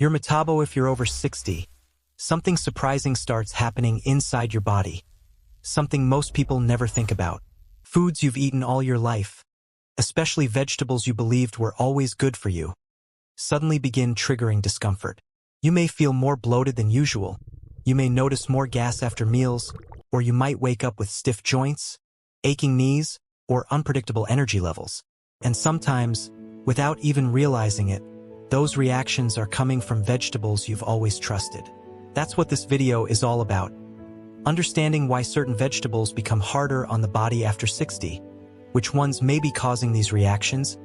You're metabo if you're over 60. Something surprising starts happening inside your body. Something most people never think about. Foods you've eaten all your life, especially vegetables you believed were always good for you, suddenly begin triggering discomfort. You may feel more bloated than usual. You may notice more gas after meals, or you might wake up with stiff joints, aching knees, or unpredictable energy levels. And sometimes, without even realizing it, those reactions are coming from vegetables you've always trusted. That's what this video is all about. Understanding why certain vegetables become harder on the body after 60, which ones may be causing these reactions,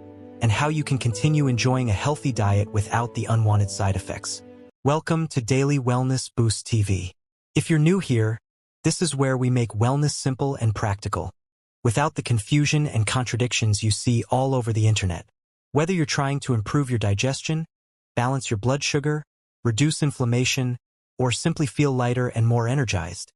and how you can continue enjoying a healthy diet without the unwanted side effects. Welcome to Daily Wellness Boost TV. If you're new here, this is where we make wellness simple and practical, without the confusion and contradictions you see all over the internet. Whether you're trying to improve your digestion, balance your blood sugar, reduce inflammation, or simply feel lighter and more energized,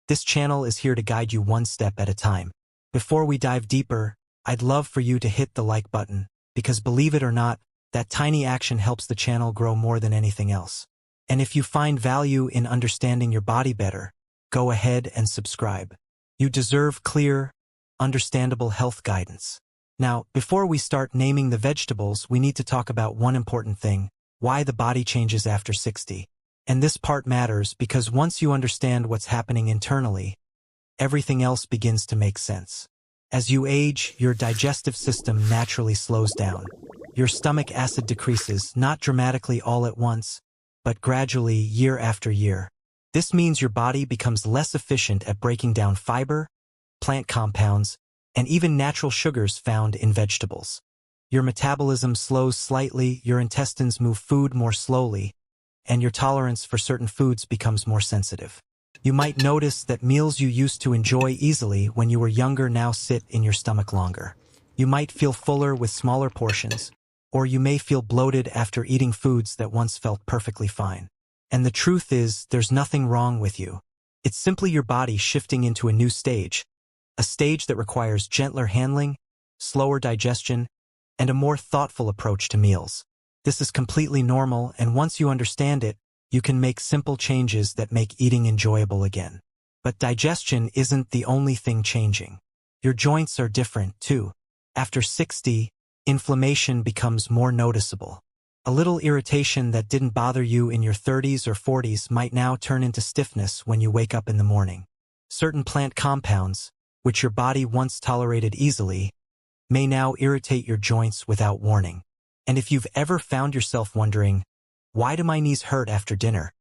this channel is here to guide you one step at a time. Before we dive deeper, I'd love for you to hit the like button, because believe it or not, that tiny action helps the channel grow more than anything else. And if you find value in understanding your body better, go ahead and subscribe. You deserve clear, understandable health guidance. Now, before we start naming the vegetables, we need to talk about one important thing: why the body changes after 60. And this part matters because once you understand what's happening internally, everything else begins to make sense. As you age, your digestive system naturally slows down. Your stomach acid decreases, not dramatically all at once, but gradually year after year. This means your body becomes less efficient at breaking down fiber, plant compounds, and even natural sugars found in vegetables. Your metabolism slows slightly, your intestines move food more slowly, and your tolerance for certain foods becomes more sensitive. You might notice that meals you used to enjoy easily when you were younger now sit in your stomach longer. You might feel fuller with smaller portions, or you may feel bloated after eating foods that once felt perfectly fine. And the truth is, there's nothing wrong with you. It's simply your body shifting into a new stage, a stage that requires gentler handling, slower digestion, and a more thoughtful approach to meals. This is completely normal, and once you understand it, you can make simple changes that make eating enjoyable again. But digestion isn't the only thing changing. Your joints are different, too. After 60, inflammation becomes more noticeable. A little irritation that didn't bother you in your 30s or 40s might now turn into stiffness when you wake up in the morning. Certain plant compounds, which your body once tolerated easily, may now irritate your joints without warning. And if you've ever found yourself wondering, why do my knees hurt after dinner?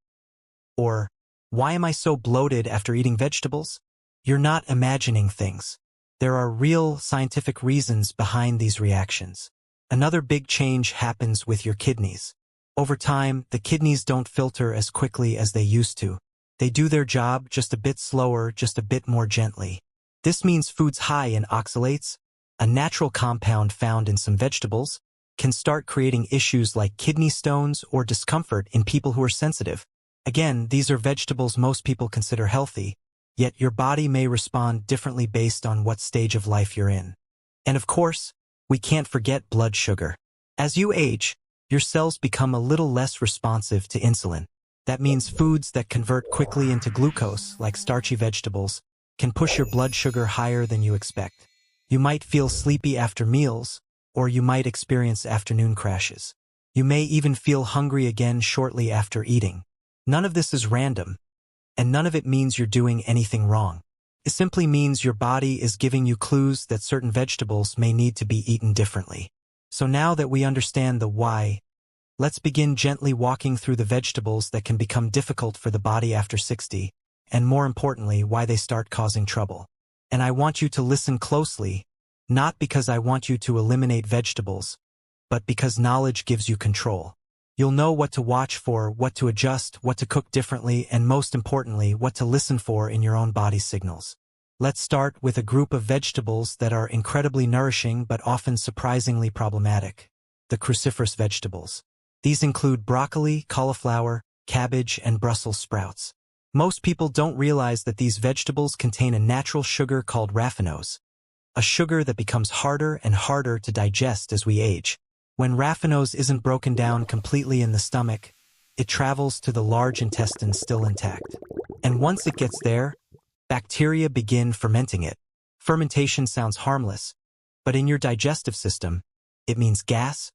Or, why am I so bloated after eating vegetables? You're not imagining things. There are real scientific reasons behind these reactions. Another big change happens with your kidneys. Over time, the kidneys don't filter as quickly as they used to. They do their job just a bit slower, just a bit more gently. This means foods high in oxalates, a natural compound found in some vegetables, can start creating issues like kidney stones or discomfort in people who are sensitive. Again, these are vegetables most people consider healthy, yet your body may respond differently based on what stage of life you're in. And of course, we can't forget blood sugar. As you age, your cells become a little less responsive to insulin. That means foods that convert quickly into glucose, like starchy vegetables, can push your blood sugar higher than you expect. You might feel sleepy after meals, or you might experience afternoon crashes. You may even feel hungry again shortly after eating. None of this is random, and none of it means you're doing anything wrong. It simply means your body is giving you clues that certain vegetables may need to be eaten differently. So now that we understand the why, let's begin gently walking through the vegetables that can become difficult for the body after 60, and more importantly, why they start causing trouble. And I want you to listen closely, not because I want you to eliminate vegetables, but because knowledge gives you control. You'll know what to watch for, what to adjust, what to cook differently, and most importantly, what to listen for in your own body's signals. Let's start with a group of vegetables that are incredibly nourishing but often surprisingly problematic: the cruciferous vegetables. These include broccoli, cauliflower, cabbage, and Brussels sprouts. Most people don't realize that these vegetables contain a natural sugar called raffinose, a sugar that becomes harder and harder to digest as we age. When raffinose isn't broken down completely in the stomach, it travels to the large intestine still intact. And once it gets there, bacteria begin fermenting it. Fermentation sounds harmless, but in your digestive system, it means gas,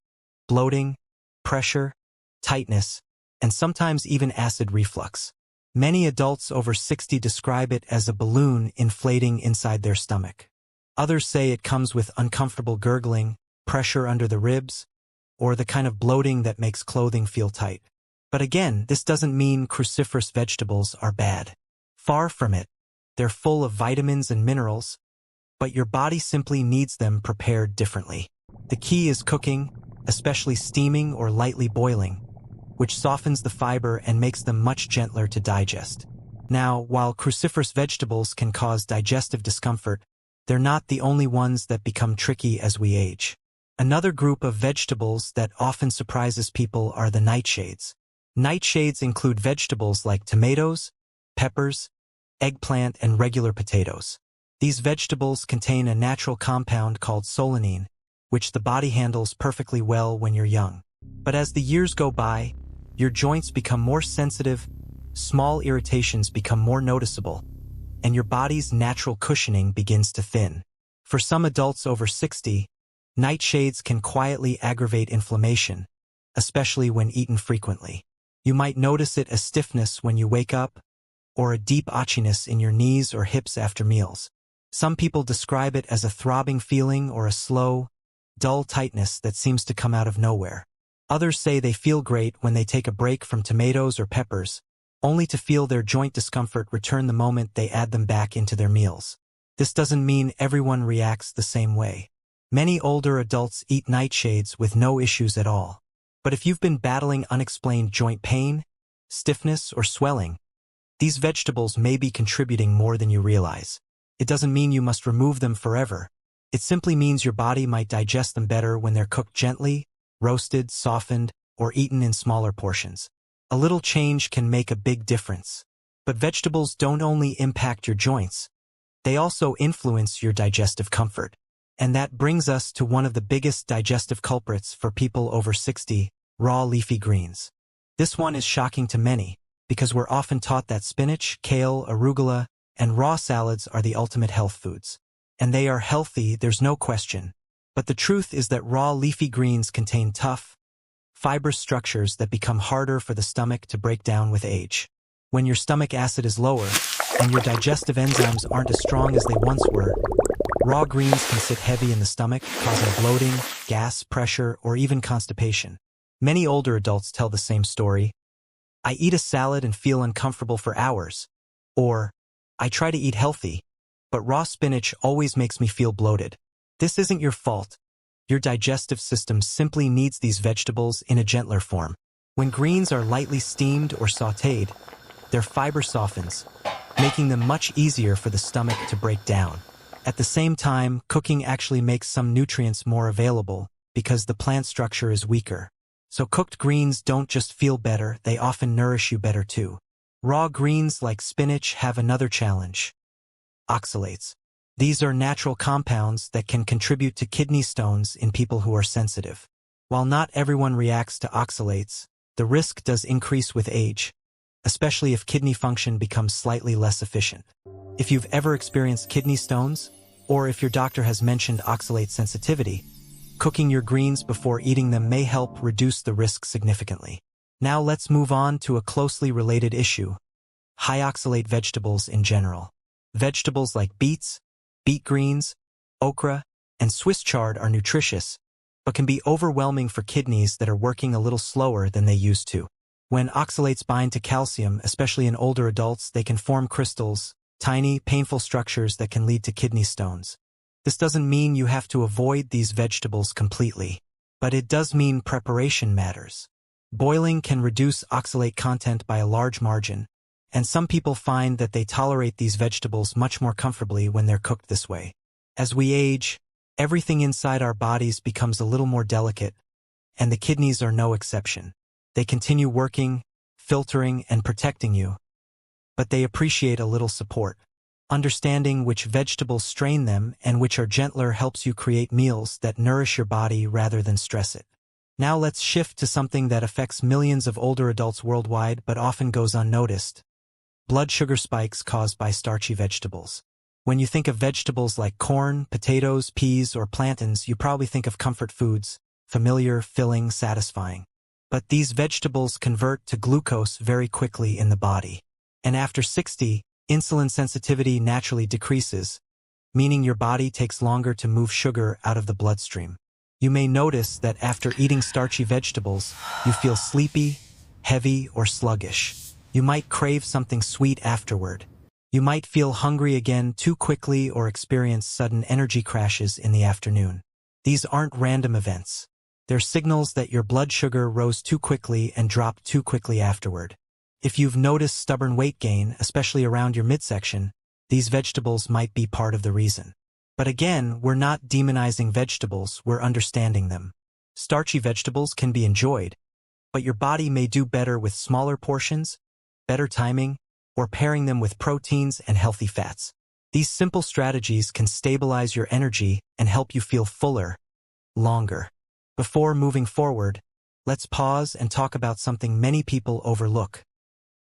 bloating, pressure, tightness, and sometimes even acid reflux. Many adults over 60 describe it as a balloon inflating inside their stomach. Others say it comes with uncomfortable gurgling, pressure under the ribs, or the kind of bloating that makes clothing feel tight. But again, this doesn't mean cruciferous vegetables are bad. Far from it. They're full of vitamins and minerals, but your body simply needs them prepared differently. The key is cooking, especially steaming or lightly boiling, which softens the fiber and makes them much gentler to digest. Now, while cruciferous vegetables can cause digestive discomfort, they're not the only ones that become tricky as we age. Another group of vegetables that often surprises people are the nightshades. Nightshades include vegetables like tomatoes, peppers, eggplant, and regular potatoes. These vegetables contain a natural compound called solanine, which the body handles perfectly well when you're young. But as the years go by, your joints become more sensitive, small irritations become more noticeable, and your body's natural cushioning begins to thin. For some adults over 60, nightshades can quietly aggravate inflammation, especially when eaten frequently. You might notice it as stiffness when you wake up, or a deep itchiness in your knees or hips after meals. Some people describe it as a throbbing feeling or a slow, dull tightness that seems to come out of nowhere. Others say they feel great when they take a break from tomatoes or peppers, only to feel their joint discomfort return the moment they add them back into their meals. This doesn't mean everyone reacts the same way. Many older adults eat nightshades with no issues at all. But if you've been battling unexplained joint pain, stiffness, or swelling, these vegetables may be contributing more than you realize. It doesn't mean you must remove them forever. It simply means your body might digest them better when they're cooked gently, roasted, softened, or eaten in smaller portions. A little change can make a big difference. But vegetables don't only impact your joints, they also influence your digestive comfort. And that brings us to one of the biggest digestive culprits for people over 60, raw leafy greens. This one is shocking to many, because we're often taught that spinach, kale, arugula, and raw salads are the ultimate health foods. And they are healthy, there's no question. But the truth is that raw leafy greens contain tough, fibrous structures that become harder for the stomach to break down with age. When your stomach acid is lower, and your digestive enzymes aren't as strong as they once were, raw greens can sit heavy in the stomach, causing bloating, gas, pressure, or even constipation. Many older adults tell the same story. I eat a salad and feel uncomfortable for hours. Or, I try to eat healthy, but raw spinach always makes me feel bloated. This isn't your fault. Your digestive system simply needs these vegetables in a gentler form. When greens are lightly steamed or sautéed, their fiber softens, making them much easier for the stomach to break down. At the same time, cooking actually makes some nutrients more available because the plant structure is weaker. So cooked greens don't just feel better, they often nourish you better too. Raw greens like spinach have another challenge: oxalates. These are natural compounds that can contribute to kidney stones in people who are sensitive. While not everyone reacts to oxalates, the risk does increase with age, especially if kidney function becomes slightly less efficient. If you've ever experienced kidney stones, or if your doctor has mentioned oxalate sensitivity, cooking your greens before eating them may help reduce the risk significantly. Now let's move on to a closely related issue: high oxalate vegetables in general. Vegetables like beets, beet greens, okra, and Swiss chard are nutritious, but can be overwhelming for kidneys that are working a little slower than they used to. When oxalates bind to calcium, especially in older adults, they can form crystals, tiny, painful structures that can lead to kidney stones. This doesn't mean you have to avoid these vegetables completely, but it does mean preparation matters. Boiling can reduce oxalate content by a large margin, and some people find that they tolerate these vegetables much more comfortably when they're cooked this way. As we age, everything inside our bodies becomes a little more delicate, and the kidneys are no exception. They continue working, filtering, and protecting you, but they appreciate a little support. Understanding which vegetables strain them and which are gentler helps you create meals that nourish your body rather than stress it. Now let's shift to something that affects millions of older adults worldwide but often goes unnoticed. Blood sugar spikes caused by starchy vegetables. When you think of vegetables like corn, potatoes, peas, or plantains, you probably think of comfort foods, familiar, filling, satisfying. But these vegetables convert to glucose very quickly in the body. And after 60, insulin sensitivity naturally decreases, meaning your body takes longer to move sugar out of the bloodstream. You may notice that after eating starchy vegetables, you feel sleepy, heavy, or sluggish. You might crave something sweet afterward. You might feel hungry again too quickly or experience sudden energy crashes in the afternoon. These aren't random events. They're signals that your blood sugar rose too quickly and dropped too quickly afterward. If you've noticed stubborn weight gain, especially around your midsection, these vegetables might be part of the reason. But again, we're not demonizing vegetables, we're understanding them. Starchy vegetables can be enjoyed, but your body may do better with smaller portions, better timing, or pairing them with proteins and healthy fats. These simple strategies can stabilize your energy and help you feel fuller, longer. Before moving forward, let's pause and talk about something many people overlook.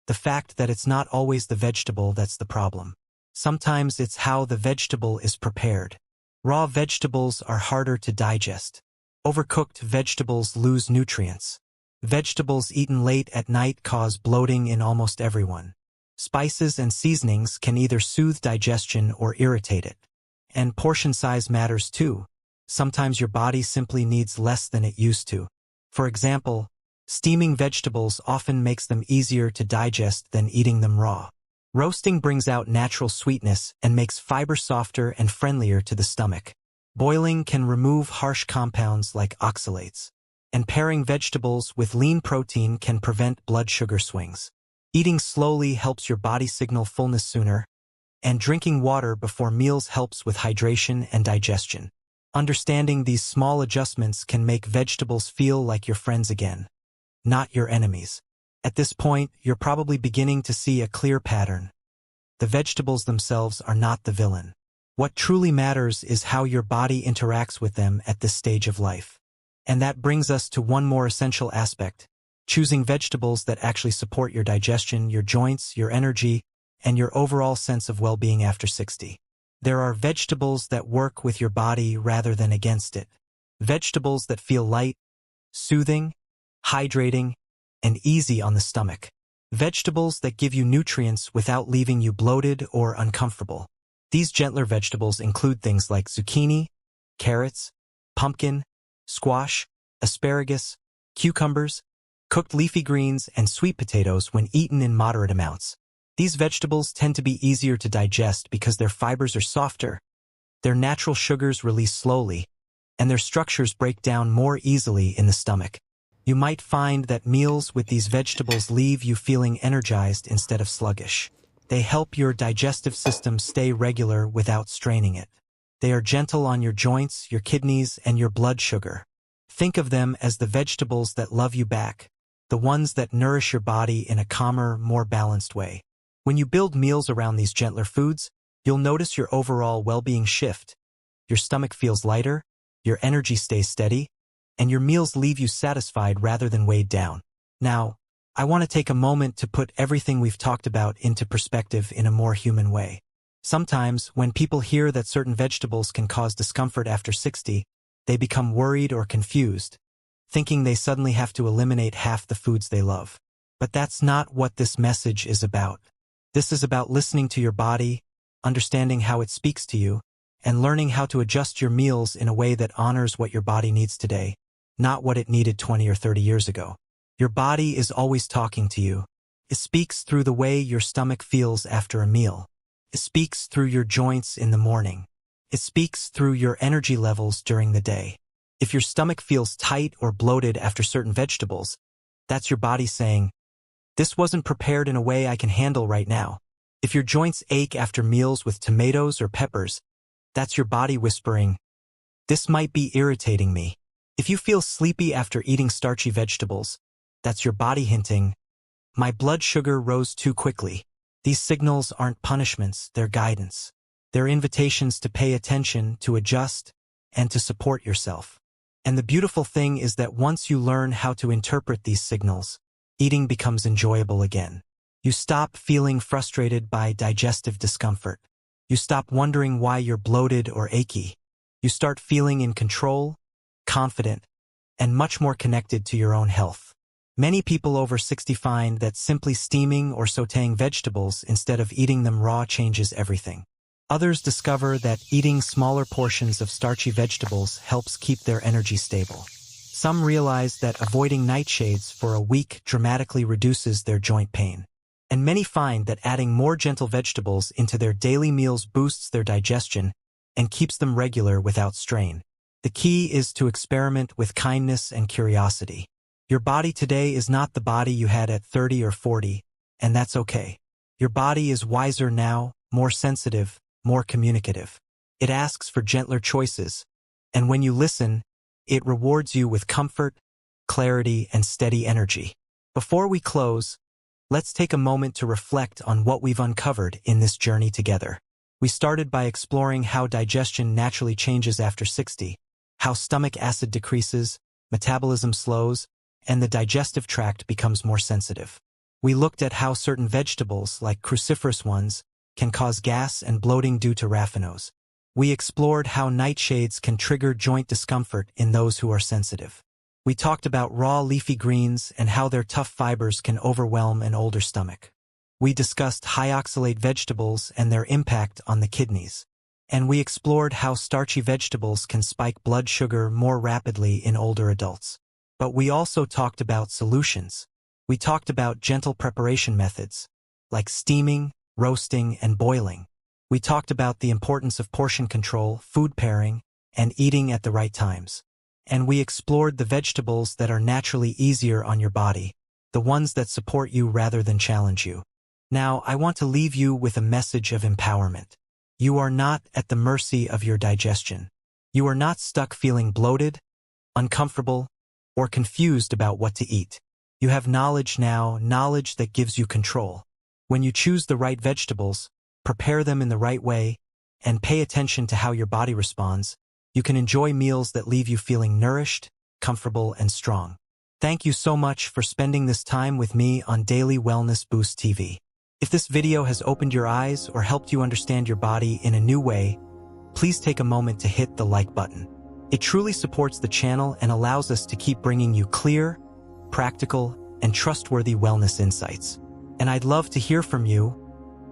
The fact that it's not always the vegetable that's the problem. Sometimes it's how the vegetable is prepared. Raw vegetables are harder to digest. Overcooked vegetables lose nutrients. Vegetables eaten late at night cause bloating in almost everyone. Spices and seasonings can either soothe digestion or irritate it. And portion size matters too. Sometimes your body simply needs less than it used to. For example, steaming vegetables often makes them easier to digest than eating them raw. Roasting brings out natural sweetness and makes fiber softer and friendlier to the stomach. Boiling can remove harsh compounds like oxalates. And pairing vegetables with lean protein can prevent blood sugar swings. Eating slowly helps your body signal fullness sooner, and drinking water before meals helps with hydration and digestion. Understanding these small adjustments can make vegetables feel like your friends again, not your enemies. At this point, you're probably beginning to see a clear pattern. The vegetables themselves are not the villain. What truly matters is how your body interacts with them at this stage of life. And that brings us to one more essential aspect: choosing vegetables that actually support your digestion, your joints, your energy, and your overall sense of well-being after 60. There are vegetables that work with your body rather than against it. Vegetables that feel light, soothing, hydrating, and easy on the stomach. Vegetables that give you nutrients without leaving you bloated or uncomfortable. These gentler vegetables include things like zucchini, carrots, pumpkin, squash, asparagus, cucumbers, cooked leafy greens, and sweet potatoes when eaten in moderate amounts. These vegetables tend to be easier to digest because their fibers are softer, their natural sugars release slowly, and their structures break down more easily in the stomach. You might find that meals with these vegetables leave you feeling energized instead of sluggish. They help your digestive system stay regular without straining it. They are gentle on your joints, your kidneys, and your blood sugar. Think of them as the vegetables that love you back, the ones that nourish your body in a calmer, more balanced way. When you build meals around these gentler foods, you'll notice your overall well-being shift. Your stomach feels lighter, your energy stays steady, and your meals leave you satisfied rather than weighed down. Now, I want to take a moment to put everything we've talked about into perspective in a more human way. Sometimes, when people hear that certain vegetables can cause discomfort after 60, they become worried or confused, thinking they suddenly have to eliminate half the foods they love. But that's not what this message is about. This is about listening to your body, understanding how it speaks to you, and learning how to adjust your meals in a way that honors what your body needs today, not what it needed 20 or 30 years ago. Your body is always talking to you. It speaks through the way your stomach feels after a meal. It speaks through your joints in the morning. It speaks through your energy levels during the day. If your stomach feels tight or bloated after certain vegetables, that's your body saying, "This wasn't prepared in a way I can handle right now." If your joints ache after meals with tomatoes or peppers, that's your body whispering, "This might be irritating me." If you feel sleepy after eating starchy vegetables, that's your body hinting, "My blood sugar rose too quickly." These signals aren't punishments, they're guidance. They're invitations to pay attention, to adjust, and to support yourself. And the beautiful thing is that once you learn how to interpret these signals, eating becomes enjoyable again. You stop feeling frustrated by digestive discomfort. You stop wondering why you're bloated or achy. You start feeling in control, confident, and much more connected to your own health. Many people over 60 find that simply steaming or sautéing vegetables instead of eating them raw changes everything. Others discover that eating smaller portions of starchy vegetables helps keep their energy stable. Some realize that avoiding nightshades for a week dramatically reduces their joint pain. And many find that adding more gentle vegetables into their daily meals boosts their digestion and keeps them regular without strain. The key is to experiment with kindness and curiosity. Your body today is not the body you had at 30 or 40, and that's okay. Your body is wiser now, more sensitive, more communicative. It asks for gentler choices, and when you listen, it rewards you with comfort, clarity, and steady energy. Before we close, let's take a moment to reflect on what we've uncovered in this journey together. We started by exploring how digestion naturally changes after 60, how stomach acid decreases, metabolism slows, and the digestive tract becomes more sensitive. We looked at how certain vegetables, like cruciferous ones, can cause gas and bloating due to raffinose. We explored how nightshades can trigger joint discomfort in those who are sensitive. We talked about raw leafy greens and how their tough fibers can overwhelm an older stomach. We discussed high oxalate vegetables and their impact on the kidneys. And we explored how starchy vegetables can spike blood sugar more rapidly in older adults. But we also talked about solutions. We talked about gentle preparation methods, like steaming, roasting, and boiling. We talked about the importance of portion control, food pairing, and eating at the right times. And we explored the vegetables that are naturally easier on your body, the ones that support you rather than challenge you. Now, I want to leave you with a message of empowerment. You are not at the mercy of your digestion. You are not stuck feeling bloated, uncomfortable, or confused about what to eat. You have knowledge now, knowledge that gives you control. When you choose the right vegetables, prepare them in the right way, and pay attention to how your body responds, you can enjoy meals that leave you feeling nourished, comfortable, and strong. Thank you so much for spending this time with me on Daily Wellness Boost TV. If this video has opened your eyes or helped you understand your body in a new way, please take a moment to hit the like button. It truly supports the channel and allows us to keep bringing you clear, practical, and trustworthy wellness insights. And I'd love to hear from you.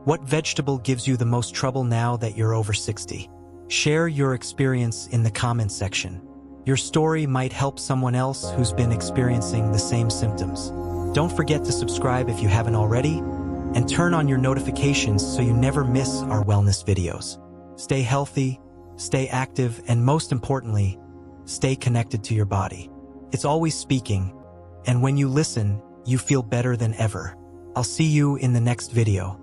What vegetable gives you the most trouble now that you're over 60? Share your experience in the comments section. Your story might help someone else who's been experiencing the same symptoms. Don't forget to subscribe if you haven't already, and turn on your notifications so you never miss our wellness videos. Stay healthy, stay active, and most importantly, stay connected to your body. It's always speaking, and when you listen, you feel better than ever. I'll see you in the next video.